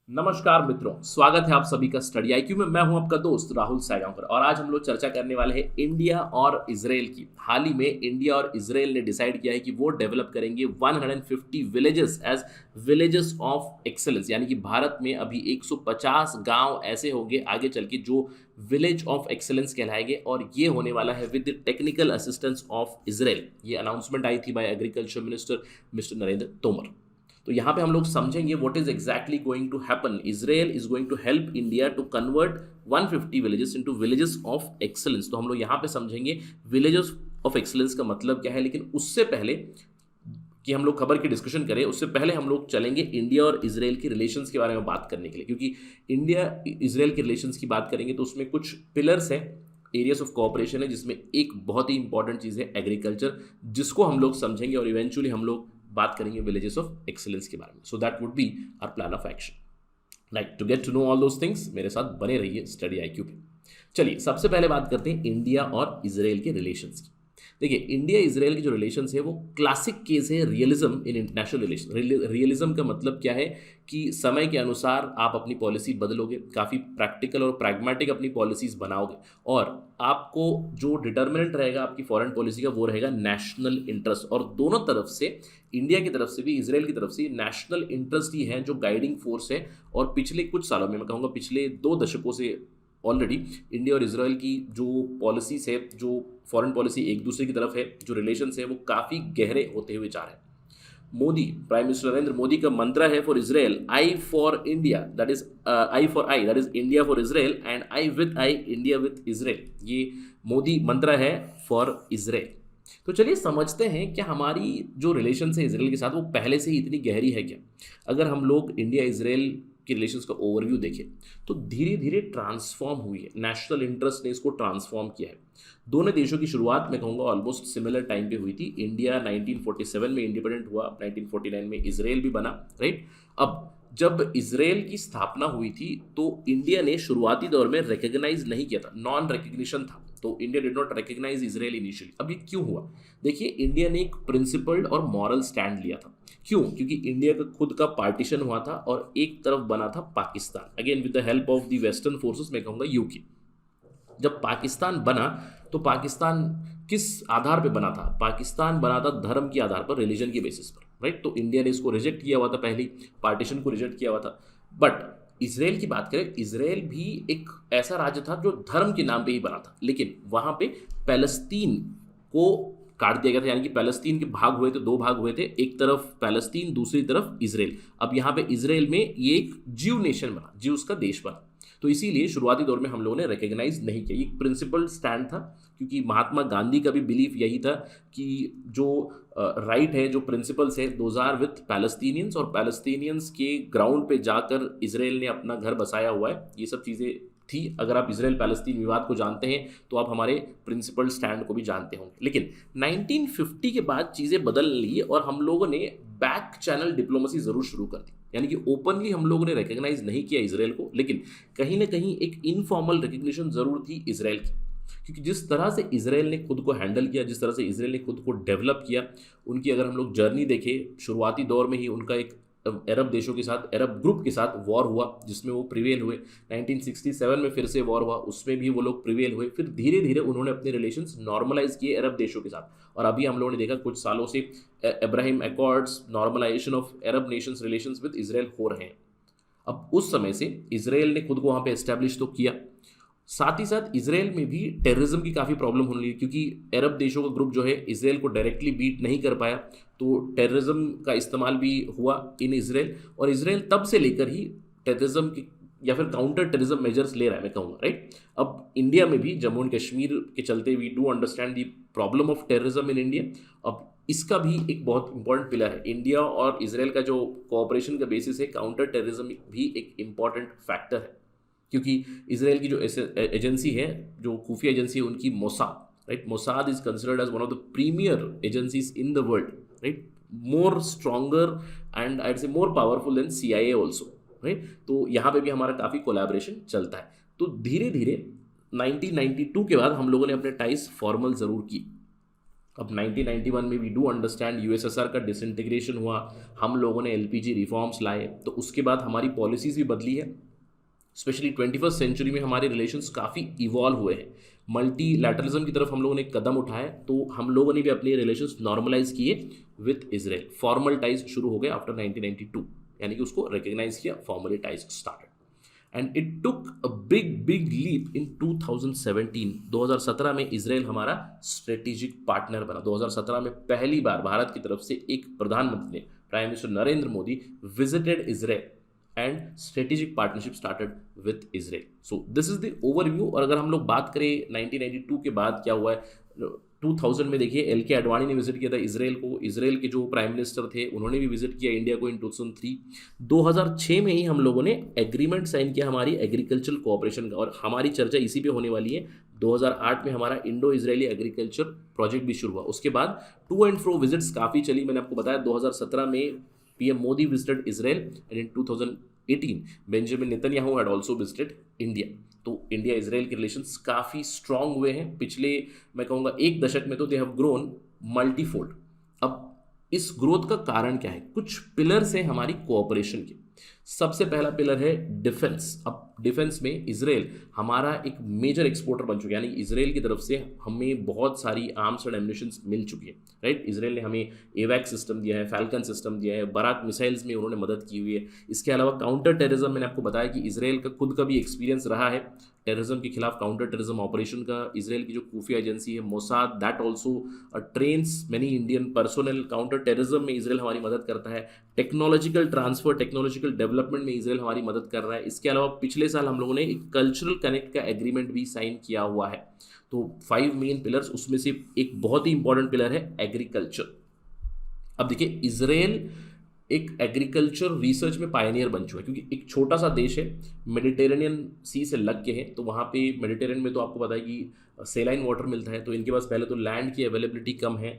नमस्कार मित्रों, स्वागत है आप सभी का स्टडी आईक्यू में। मैं हूं आपका दोस्त राहुल सैगांवकर और आज हम लोग चर्चा करने वाले हैं इंडिया और इसराइल की। हाल ही में इंडिया और इसराइल ने डिसाइड किया है कि वो डेवलप करेंगे 150 villages as villages of excellence, यानी कि भारत में अभी 150 गांव ऐसे होंगे आगे चल के जो विलेज ऑफ एक्सेलेंस कहलाएंगे और ये होने वाला है with the technical assistance of Israel. ये अनाउंसमेंट आई थी by agriculture minister mister Narendra Tomar. तो यहाँ पे हम लोग समझेंगे what is exactly going to happen. Israel is going to help India to convert 150 villages into villages of excellence. तो हम लोग यहाँ पे समझेंगे विलेजेस ऑफ एक्सेलेंस का मतलब क्या है, लेकिन उससे पहले कि हम लोग खबर की डिस्कशन करें उससे पहले हम लोग चलेंगे इंडिया और इसराइल के रिलेशंस के बारे में बात करने के लिए, क्योंकि इंडिया इसराइल के रिलेशंस की बात करेंगे तो उसमें कुछ पिलर्स हैं, एरियाज ऑफ कोऑपरेशन है, जिसमें एक बहुत ही इंपॉर्टेंट चीज़ है एग्रीकल्चर, जिसको हम लोग समझेंगे और इवेंचुअली हम लोग बात करेंगे विलेजेस ऑफ एक्सीलेंस के बारे में। So that would be our plan of action. Right, to get to know all those things मेरे साथ बने रहिए स्टडी आईक्यू पे। चलिए सबसे पहले बात करते हैं इंडिया और इसराइल के रिलेशंस की। देखिए, इंडिया इसराइल के जो रिलेशंस है वो क्लासिक केस है realism in international relation. Realism का मतलब क्या है कि समय के अनुसार आप अपनी पॉलिसी बदलोगे, काफ़ी प्रैक्टिकल और प्रैग्मेटिक अपनी पॉलिसीज बनाओगे और आपको जो डिटर्मिनेंट रहेगा आपकी फॉरेन पॉलिसी का वो रहेगा नेशनल इंटरेस्ट। और दोनों तरफ से, इंडिया की तरफ से भी इसराइल की तरफ से, नेशनल इंटरेस्ट ही है जो गाइडिंग फोर्स है। और पिछले कुछ सालों में, मैं कहूँगा पिछले 2 दशकों से ऑलरेडी इंडिया और इसराइल की जो पॉलिसीज है, जो फॉरेन पॉलिसी एक दूसरे की तरफ है, जो रिलेशंस है वो काफ़ी गहरे होते हुए जा रहे हैं। मोदी, प्राइम मिनिस्टर नरेंद्र मोदी का मंत्र है for Israel, I for India, that is I for I, that is India for Israel and I with I, India with Israel. ये मोदी मंत्र है फॉर इसराइल। तो चलिए समझते हैं कि हमारी जो रिलेशन है इसराइल के साथ वो पहले से ही इतनी गहरी है क्या। अगर हम लोग इंडिया इसराइल के रिलेशंस का ओवरव्यू देखें तो धीरे धीरे ट्रांसफॉर्म हुई है, नेशनल इंटरेस्ट ने इसको ट्रांसफॉर्म किया है। दोनों देशों की शुरुआत मैं कहूँगा ऑलमोस्ट सिमिलर टाइम पे हुई थी। इंडिया 1947 में इंडिपेंडेंट हुआ, 1949 में इसराइल भी बना, राइट। अब जब इसराइल की स्थापना हुई थी तो इंडिया ने शुरुआती दौर में रिकग्नाइज नहीं किया था, नॉन रिकग्निशन था, तो India did not recognize Israel initially. अब ये क्यों हुआ? देखिए, इंडिया ने एक प्रिंसिपल्ड और मॉरल स्टैंड लिया था। क्यों? क्योंकि इंडिया का खुद का पार्टीशन हुआ था और एक तरफ बना था Pakistan, again with the help of the western forces, मैं कहूँगा यूके। जब पाकिस्तान बना तो पाकिस्तान किस आधार पे बना था? पाकिस्तान बना था धर्म के आधार पर, रिलीजन के बेसिस पर, राइट। तो इंडिया ने इसको रिजेक्ट किया हुआ था, पहली पार्टीशन को रिजेक्ट किया हुआ था। बट इसराइल की बात करें, इसराइल भी एक ऐसा राज्य था जो धर्म के नाम पे ही बना था, लेकिन वहाँ पे पैलेस्तीन को काट दिया गया था, यानी कि पैलेस्तीन के भाग हुए थे, 2 भाग हुए थे, एक तरफ पैलेस्तीन, दूसरी तरफ इसराइल। अब यहाँ पे इसराइल में ये एक ज्यू नेशन बना, ज्यूस का देश बना। तो इसीलिए शुरुआती दौर में हम लोगों ने रिकग्नाइज नहीं किया। ये प्रिंसिपल स्टैंड था, क्योंकि महात्मा गांधी का भी बिलीफ यही था कि जो राइट है, जो प्रिंसिपल्स है, दोज आर विथ पैलेस्तीनियंस, और पैलेस्तीनियंस के ग्राउंड पे जाकर इसराइल ने अपना घर बसाया हुआ है। ये सब चीज़ें थी। अगर आप इसराइल पैलेस्तीन विवाद को जानते हैं तो आप हमारे प्रिंसिपल स्टैंड को भी जानते होंगे। लेकिन 1950 के बाद चीज़ें बदल ली और हम लोगों ने बैक चैनल डिप्लोमेसी ज़रूर शुरू कर दी, यानी कि ओपनली हम लोगों ने रिकग्नाइज नहीं किया इसराइल को, लेकिन कहीं ना कहीं एक इनफॉर्मल रिकग्निशन ज़रूर थी इसराइल की। क्योंकि जिस तरह से इसराइल ने खुद को हैंडल किया, जिस तरह से इसराइल ने खुद को डेवलप किया, उनकी अगर हम लोग जर्नी देखें, शुरुआती दौर में ही उनका एक अरब देशों के साथ, अरब ग्रुप के साथ वॉर हुआ जिसमें वो प्रिवेल हुए। 1967 में फिर से वॉर हुआ, उसमें भी वो लोग प्रिवेल हुए। फिर धीरे धीरे उन्होंने अपने रिलेशंस नॉर्मलाइज किए अरब देशों के साथ, और अभी हम लोगों ने देखा कुछ सालों से Abraham accords, normalization of Arab nations relations with Israel हो रहे हैं। अब उस समय से इसराइल ने खुद को वहाँ पे एस्टेब्लिश तो किया, साथ ही साथ इसराइल में भी टेररिज्म की काफ़ी प्रॉब्लम होने लगी, क्योंकि अरब देशों का ग्रुप जो है इसराइल को डायरेक्टली बीट नहीं कर पाया, तो टेररिज्म का इस्तेमाल भी हुआ इन इसराइल। और इसराइल तब से लेकर ही टेररिज्म की या फिर काउंटर टेररिज्म मेजर्स ले रहा है, मैं कहूँगा, राइट। अब इंडिया में भी जम्मू एंड कश्मीर के चलते we do understand the problem of terrorism in India. अब इसका भी एक बहुत इंपॉर्टेंट पिलर है। इंडिया और इसराइल का जो कोऑपरेशन का बेसिस है, काउंटर टेररिज्म भी एक इंपॉर्टेंट फैक्टर है, क्योंकि इसराइल की जो एजेंसी है, जो खुफिया एजेंसी है उनकी, Mossad, right, Mossad is considered as one of the premier agencies in the world, right, more stronger and I say more powerful than CIA also, right. तो यहाँ पे भी हमारा काफ़ी कोलैबोरेशन चलता है। तो धीरे धीरे 1992 के बाद हम लोगों ने अपने टाइज फॉर्मल ज़रूर की। अब 1991 में वी डू अंडरस्टैंड यूएसएसआर का डिसइंटीग्रेशन हुआ, हम लोगों ने एलपीजी रिफॉर्म्स लाए, तो उसके बाद हमारी पॉलिसीज़ भी बदली है। स्पेशली 21st सेंचुरी में हमारे रिलेशंस काफ़ी इवॉल्व हुए हैं, मल्टीलैटरलिज्म की तरफ हम लोगों ने कदम उठाए, तो हम लोगों ने भी अपने रिलेशंस नॉर्मलाइज किए विथ इजराइल। फॉर्मल टाइज शुरू हो गए आफ्टर 1992, यानी कि उसको रिकग्नाइज किया, formally ties started and it took a big leap in 2017। 2017 में इजराइल हमारा स्ट्रेटेजिक पार्टनर बना। 2017 में पहली बार भारत की तरफ से एक प्रधानमंत्री ने, prime minister Narendra Modi, visited Israel and strategic partnership started with Israel. So this is the overview. और अगर हम लोग बात करें 1992 के बाद क्या हुआ है, 2000 में देखिए एल के आडवाणी ने विजिट किया था इजराइल को। इजराइल के जो प्राइम मिनिस्टर थे उन्होंने भी विजिट किया इंडिया को इन 2003। 2006 में ही हम लोगों ने एग्रीमेंट साइन किया हमारी एग्रीकल्चरल कोऑपरेशन का, और हमारी चर्चा इसी पे होने वाली है। 2008 में हमारा इंडो इजरायली एग्रीकल्चर प्रोजेक्ट भी शुरू हुआ। उसके बाद टू एंड फ्रो विजिट्स काफ़ी चली। मैंने आपको बताया 2017 में PM Modi visited Israel and in 2018 Benjamin Netanyahu had also visited India. तो इंडिया इजराइल के रिलेशंस काफ़ी स्ट्रांग हुए हैं पिछले, मैं कहूँगा, एक दशक में तो दे हैव ग्रोन मल्टीफोल्ड। अब इस ग्रोथ का कारण क्या है? कुछ पिलर्स हैं हमारी कोऑपरेशन के। सबसे पहला पिलर है डिफेंस। अब डिफेंस में इजराइल हमारा एक मेजर एक्सपोर्टर बन चुका है, यानी इजराइल की तरफ से हमें बहुत सारी आर्म्स एंड एम्युनिशन मिल चुकी है, राइट। इजराइल ने हमें एवैक्स सिस्टम दिया है, फैल्कन सिस्टम दिया है, बराक मिसाइल्स में उन्होंने मदद की हुई है। इसके अलावा काउंटर टेररिज्म, मैंने आपको बताया कि इजराइल का खुद का भी एक्सपीरियंस रहा है टेररिज्म के खिलाफ काउंटर टेररिज्म ऑपरेशन का। इजराइल की जो खुफिया एजेंसी है Mossad, that also trains many Indian personnel. Counter terrorism में इजराइल हमारी मदद करता है। टेक्नोलॉजिकल ट्रांसफर, टेक्नोलॉजिकल डेवलपमेंट में इजराइल हमारी मदद कर रहा है। इसके अलावा पिछले साल हम लोगों ने एक कल्चरल कनेक्ट का एग्रीमेंट भी साइन किया हुआ है। तो 5 मेन पिलर्स, उसमें से एक बहुत ही इंपॉर्टेंट पिलर है एग्रीकल्चर। अब देखिए इजराइल एक एग्रीकल्चर रिसर्च में पायनियर बन चुका है, क्योंकि एक छोटा सा देश है, मेडिटेरेनियन सी से लग के है, तो वहाँ पे मेडिटेरेनियन में तो आपको पता है कि सेलाइन वाटर मिलता है। तो इनके पास पहले तो लैंड की अवेलेबिलिटी कम है,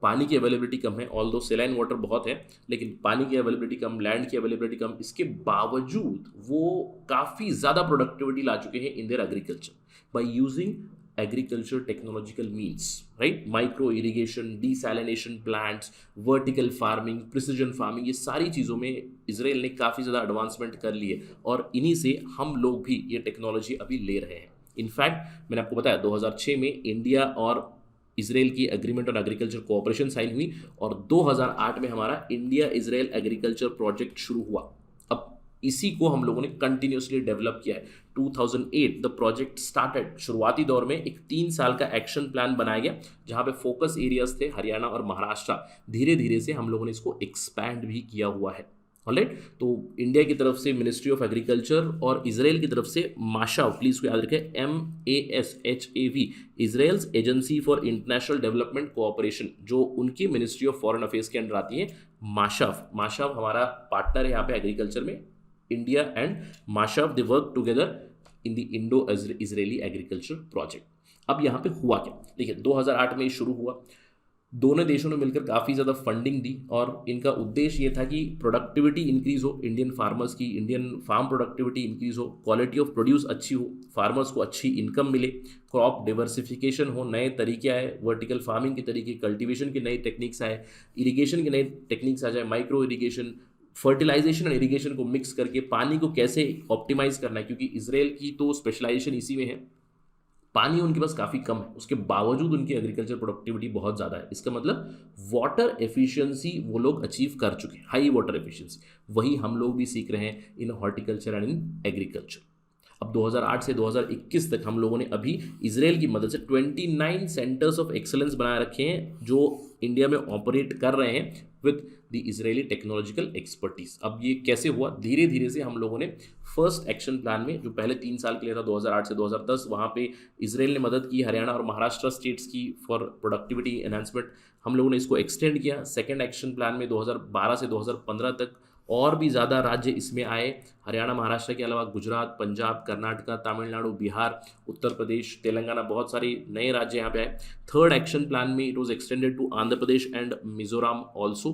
पानी की अवेलेबिलिटी कम है। ऑल दो सेलाइन वाटर बहुत है, लेकिन पानी की अवेलेबिलिटी कम, लैंड की अवेलेबिलिटी कम। इसके बावजूद वो काफ़ी ज़्यादा प्रोडक्टिविटी ला चुके हैं in their agriculture by using agriculture technological means, right. Micro irrigation, desalination plants, vertical farming, precision farming, ये सारी चीज़ों में इजराइल ने काफ़ी ज़्यादा एडवांसमेंट कर ली है, और इन्हीं से हम लोग भी ये टेक्नोलॉजी अभी ले रहे हैं। इनफैक्ट मैंने आपको बताया 2006 में इंडिया और इजराइल की agreement on agriculture cooperation sign हुई, और 2008 में हमारा इंडिया इजराइल एग्रीकल्चर प्रोजेक्ट शुरू हुआ। अब इसी को हम लोगों ने कंटिन्यूसली डेवलप किया है। 2008 द प्रोजेक्ट स्टार्टेड। शुरुआती दौर में एक 3 साल का एक्शन प्लान बनाया गया, जहां पे फोकस एरियाज थे हरियाणा और महाराष्ट्र। धीरे धीरे से हम लोगों ने इसको एक्सपैंड भी किया हुआ है, ऑलराइट। तो इंडिया की तरफ से मिनिस्ट्री ऑफ एग्रीकल्चर और इजराइल की तरफ से माशाव, प्लीज को याद रखें, MASHAV, Israel's agency for international development cooperation, जो उनकी मिनिस्ट्री ऑफ फॉरेन अफेयर्स के अंडर आती है। माशाव हमारा पार्टनर है यहाँ पे एग्रीकल्चर में। India and Mashav they work together in the Indo Israeli agriculture project. अब यहाँ पे हुआ क्या, देखिए 2008 में ये शुरू हुआ। दोनों देशों ने मिलकर काफ़ी ज़्यादा फंडिंग दी, और इनका उद्देश्य ये था कि प्रोडक्टिविटी इंक्रीज़ हो, इंडियन फार्मर्स की, इंडियन फार्म प्रोडक्टिविटी इंक्रीज़ हो, क्वालिटी ऑफ प्रोड्यूस अच्छी हो, फार्मर्स को अच्छी इनकम मिले, क्रॉप डिवर्सिफिकेशन हो, नए तरीके आए, वर्टिकल फार्मिंग के तरीके, कल्टिवेशन की नई टेक्निक्स आए, इरीगेशन की नई टेक्निक्स आ जाए, micro irrigation, fertilization and irrigation को मिक्स करके पानी को कैसे ऑप्टिमाइज करना है, क्योंकि इजराइल की तो स्पेशलाइजेशन इसी में है। पानी उनके पास काफ़ी कम है, उसके बावजूद उनकी एग्रीकल्चर प्रोडक्टिविटी बहुत ज़्यादा है। इसका मतलब वाटर एफिशिएंसी वो लोग अचीव कर चुके हैं, हाई वाटर एफिशिएंसी। वही हम लोग भी सीख रहे हैं इन हॉर्टिकल्चर एंड इन एग्रीकल्चर। अब 2008 से 2021 तक हम लोगों ने अभी इजराइल की मदद से 29 सेंटर्स ऑफ एक्सलेंस बनाए रखे हैं, जो इंडिया में ऑपरेट कर रहे हैं with the Israeli technological expertise. अब ये कैसे हुआ, धीरे धीरे से हम लोगों ने फर्स्ट एक्शन प्लान में, जो पहले 3 साल के लिए था 2008 से 2010, वहाँ पे इजराइल ने मदद की हरियाणा और महाराष्ट्र स्टेट्स की फॉर प्रोडक्टिविटी एनहांसमेंट। हम लोगों ने इसको एक्सटेंड किया सेकेंड एक्शन प्लान में 2012 से 2015 तक, और भी ज़्यादा राज्य इसमें आए। हरियाणा महाराष्ट्र के अलावा गुजरात, पंजाब, कर्नाटका, तमिलनाडु, बिहार, उत्तर प्रदेश, तेलंगाना, बहुत सारे नए राज्य यहाँ पे आए। थर्ड एक्शन प्लान में it was extended to Andhra Pradesh and Mizoram also.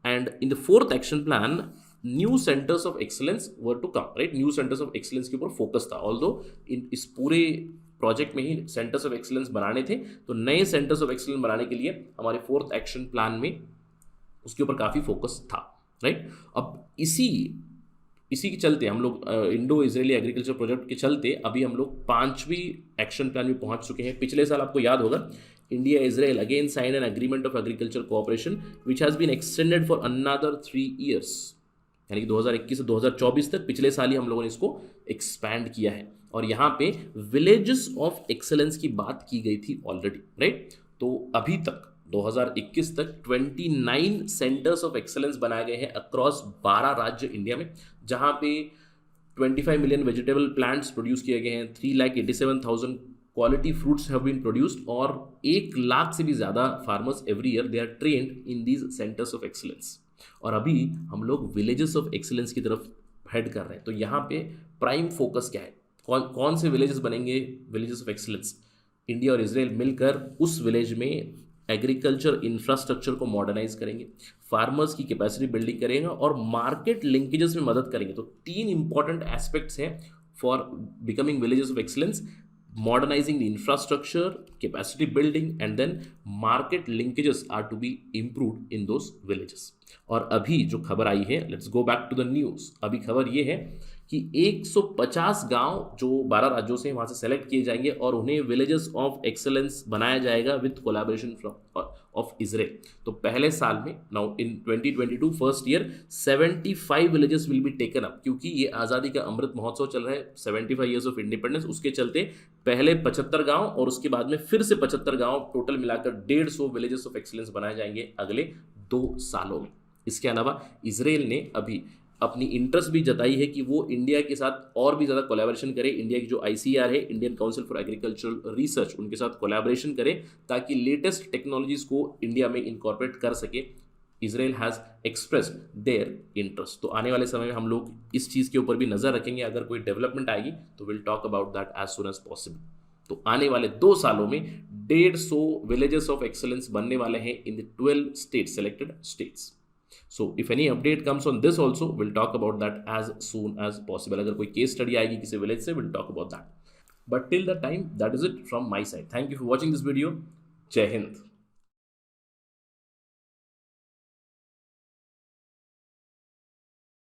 And in the fourth action plan new centres of excellence were to come, right. New centres of excellence के ऊपर फोकस था। ऑल्दो इस पूरे प्रोजेक्ट में ही सेंटर्स ऑफ एक्सीलेंस बनाने थे, तो नए सेंटर्स ऑफ एक्सीलेंस बनाने के लिए हमारे 4th एक्शन प्लान में उसके ऊपर काफ़ी फोकस था, राइट। अब इसी के चलते हम लोग इंडो इजरायली एग्रीकल्चर प्रोजेक्ट के चलते अभी हम लोग 5वीं एक्शन प्लान में पहुंच चुके हैं। पिछले साल आपको याद होगा, India Israel again sign an agreement of agriculture cooperation which has been extended for another 3 years, यानी कि 2021 से 2024 तक पिछले साल ही हम लोगों ने इसको एक्सपैंड किया है। और यहाँ पे विलेजेस ऑफ एक्सेलेंस की बात की गई थी ऑलरेडी, राइट। तो अभी तक 2021 तक 29 सेंटर्स ऑफ एक्सेलेंस बनाए गए हैं अक्रॉस 12 राज्य इंडिया में, जहाँ पे 25 मिलियन वेजिटेबल प्लांट्स प्रोड्यूस किए गए हैं, 3,87,000 quality fruits have been produced, और 1 लाख से भी ज़्यादा farmers every year they are trained in these centres of excellence. और अभी हम लोग विलेजेस ऑफ एक्सेलेंस की तरफ हेड कर रहे हैं। तो यहाँ पे प्राइम फोकस क्या है, कौन से विलेजेस बनेंगे विलेजेस ऑफ एक्सेलेंस? इंडिया और इजराइल मिलकर उस विलेज में एग्रीकल्चर इंफ्रास्ट्रक्चर को मॉडर्नाइज करेंगे, फार्मर्स की कैपेसिटी बिल्डिंग करेंगे और मार्केट लिंकेजेस में मदद करेंगे। तो 3 इंपॉर्टेंट एस्पेक्ट्स हैं for becoming villages of excellence: modernizing the infrastructure, capacity building, and then market linkages are to be improved in those villages. और अभी जो खबर आई है, let's go back to the news. अभी खबर ये है कि 150 गांव जो 12 राज्यों से वहाँ से सेलेक्ट किए जाएंगे और उन्हें विलेजेस ऑफ एक्सेलेंस बनाया जाएगा with collaboration from of Israel. तो पहले साल में now in 2022 first year 75 villages will be taken up, क्योंकि ये आज़ादी का अमृत महोत्सव चल रहा है, 75 ईयर्स ऑफ इंडिपेंडेंस। उसके चलते पहले 75 गांव और उसके बाद में फिर से 75 गांव, टोटल मिलाकर 150 विलेजेस ऑफ एक्सेलेंस बनाए जाएंगे अगले 2 सालों में। इसके अलावा इजराइल ने अभी अपनी इंटरेस्ट भी जताई है कि वो इंडिया के साथ और भी ज़्यादा कोलैबोरेशन करे। इंडिया की जो ICR है, Indian council for agricultural research, उनके साथ कोलैबोरेशन करे ताकि लेटेस्ट टेक्नोलॉजीज को इंडिया में इनकॉर्पोरेट कर सके। Israel has expressed their interest. तो आने वाले समय में हम लोग इस चीज़ के ऊपर भी नज़र रखेंगे। अगर कोई डेवलपमेंट आएगी तो will talk about that as soon as possible. तो आने वाले 2 सालों में 150 विलेजेस ऑफ एक्सेलेंस बनने वाले हैं in the 12 state selected states. So if any update comes on this also, we'll talk about that as soon as possible. अगर कोई केस स्टडी आएगी किसी विलेज से, we'll talk about that. But till that time, that is it from my side. Thank you for watching this video. जय हिंद.